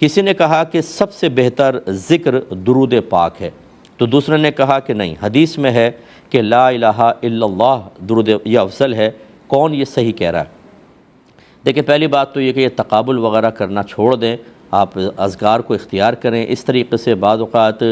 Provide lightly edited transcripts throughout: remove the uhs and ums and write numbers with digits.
کسی نے کہا کہ سب سے بہتر ذکر درود پاک ہے، تو دوسرے نے کہا کہ نہیں، حدیث میں ہے کہ لا الہ الا اللہ درود یہ افضل ہے، کون یہ صحیح کہہ رہا ہے؟ دیکھیں، پہلی بات تو یہ کہ یہ تقابل وغیرہ کرنا چھوڑ دیں، آپ اذکار کو اختیار کریں۔ اس طریقے سے بعض اوقات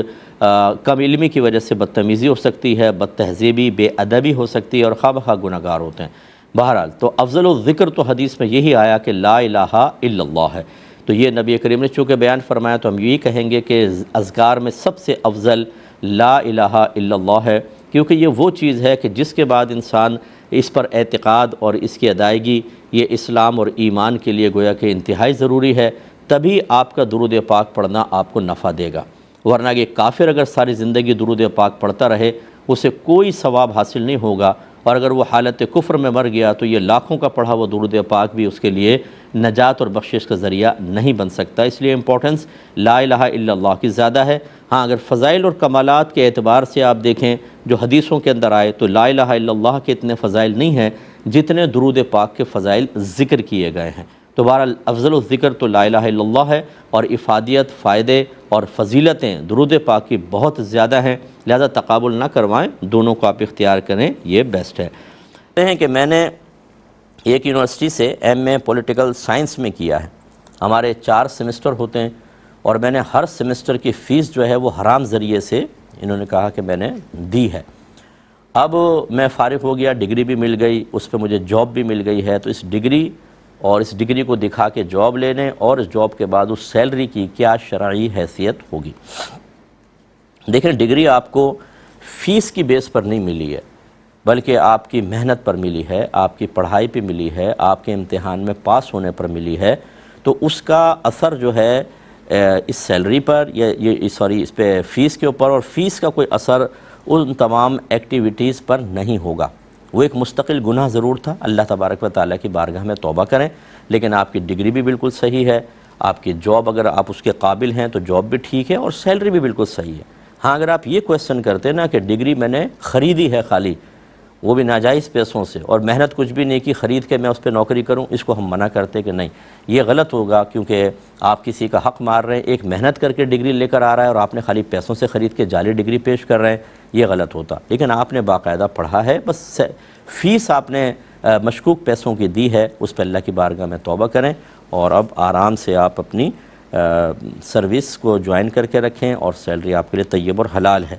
کم علمی کی وجہ سے بدتمیزی ہو سکتی ہے، بد تہذیبی، بے ادبی ہو سکتی ہے اور خواہ بخواہ گناہ گار ہوتے ہیں۔ بہرحال تو افضل الذکر تو حدیث میں یہی آیا کہ لا الہ الا اللہ ہے، تو یہ نبی کریم نے چونکہ بیان فرمایا تو ہم یہی کہیں گے کہ اذکار میں سب سے افضل لا الہ الا اللہ ہے، کیونکہ یہ وہ چیز ہے کہ جس کے بعد انسان اس پر اعتقاد اور اس کی ادائیگی یہ اسلام اور ایمان کے لیے گویا کہ انتہائی ضروری ہے، تبھی آپ کا درود پاک پڑھنا آپ کو نفع دے گا، ورنہ کہ کافر اگر ساری زندگی درود پاک پڑھتا رہے اسے کوئی ثواب حاصل نہیں ہوگا، اور اگر وہ حالت کفر میں مر گیا تو یہ لاکھوں کا پڑھا ہوا درود پاک بھی اس کے لیے نجات اور بخشش کا ذریعہ نہیں بن سکتا۔ اس لیے امپورٹنس لا الہ الا اللہ کی زیادہ ہے۔ ہاں، اگر فضائل اور کمالات کے اعتبار سے آپ دیکھیں جو حدیثوں کے اندر آئے تو لا الہ الا اللہ کے اتنے فضائل نہیں ہیں جتنے درود پاک کے فضائل ذکر کیے گئے ہیں۔ تو بہرحال افضل الذکر تو لا الہ الا اللہ ہے، اور افادیت، فائدے اور فضیلتیں درود پاک کی بہت زیادہ ہیں، لہذا تقابل نہ کروائیں، دونوں کو آپ اختیار کریں، یہ بیسٹ ہے۔ کہتے ہیں کہ میں نے ایک یونیورسٹی سے ایم اے پولیٹیکل سائنس میں کیا ہے، ہمارے 4 سیمسٹر ہوتے ہیں، اور میں نے ہر سیمسٹر کی فیس جو ہے وہ حرام ذریعے سے انہوں نے کہا کہ میں نے دی ہے۔ اب میں فارغ ہو گیا، ڈگری بھی مل گئی، اس پہ مجھے جاب بھی مل گئی ہے، تو اس ڈگری کو دکھا کے جاب لینے اور اس جاب کے بعد اس سیلری کی کیا شرعی حیثیت ہوگی؟ دیکھیں، ڈگری آپ کو فیس کی بیس پر نہیں ملی ہے، بلکہ آپ کی محنت پر ملی ہے، آپ کی پڑھائی پہ ملی ہے، آپ کے امتحان میں پاس ہونے پر ملی ہے، تو اس کا اثر جو ہے اس سیلری پر اس پہ فیس کے اوپر، اور فیس کا کوئی اثر ان تمام ایکٹیویٹیز پر نہیں ہوگا۔ وہ ایک مستقل گناہ ضرور تھا، اللہ تبارک و تعالیٰ کی بارگاہ میں توبہ کریں، لیکن آپ کی ڈگری بھی بالکل صحیح ہے، آپ کی جاب اگر آپ اس کے قابل ہیں تو جاب بھی ٹھیک ہے، اور سیلری بھی بالکل صحیح ہے۔ ہاں، اگر آپ یہ کویسچن کرتے نا کہ ڈگری میں نے خریدی ہے خالی، وہ بھی ناجائز پیسوں سے، اور محنت کچھ بھی نہیں کی، خرید کے میں اس پہ نوکری کروں، اس کو ہم منع کرتے کہ نہیں، یہ غلط ہوگا، کیونکہ آپ کسی کا حق مار رہے ہیں، ایک محنت کر کے ڈگری لے کر آ رہا ہے اور آپ نے خالی پیسوں سے خرید کے جعلی ڈگری پیش کر رہے ہیں، یہ غلط ہوتا۔ لیکن آپ نے باقاعدہ پڑھا ہے، بس فیس آپ نے مشکوک پیسوں کی دی ہے، اس پہ اللہ کی بارگاہ میں توبہ کریں، اور اب آرام سے آپ اپنی سروس کو جوائن کر کے رکھیں، اور سیلری آپ کے لیے طیب اور حلال ہے۔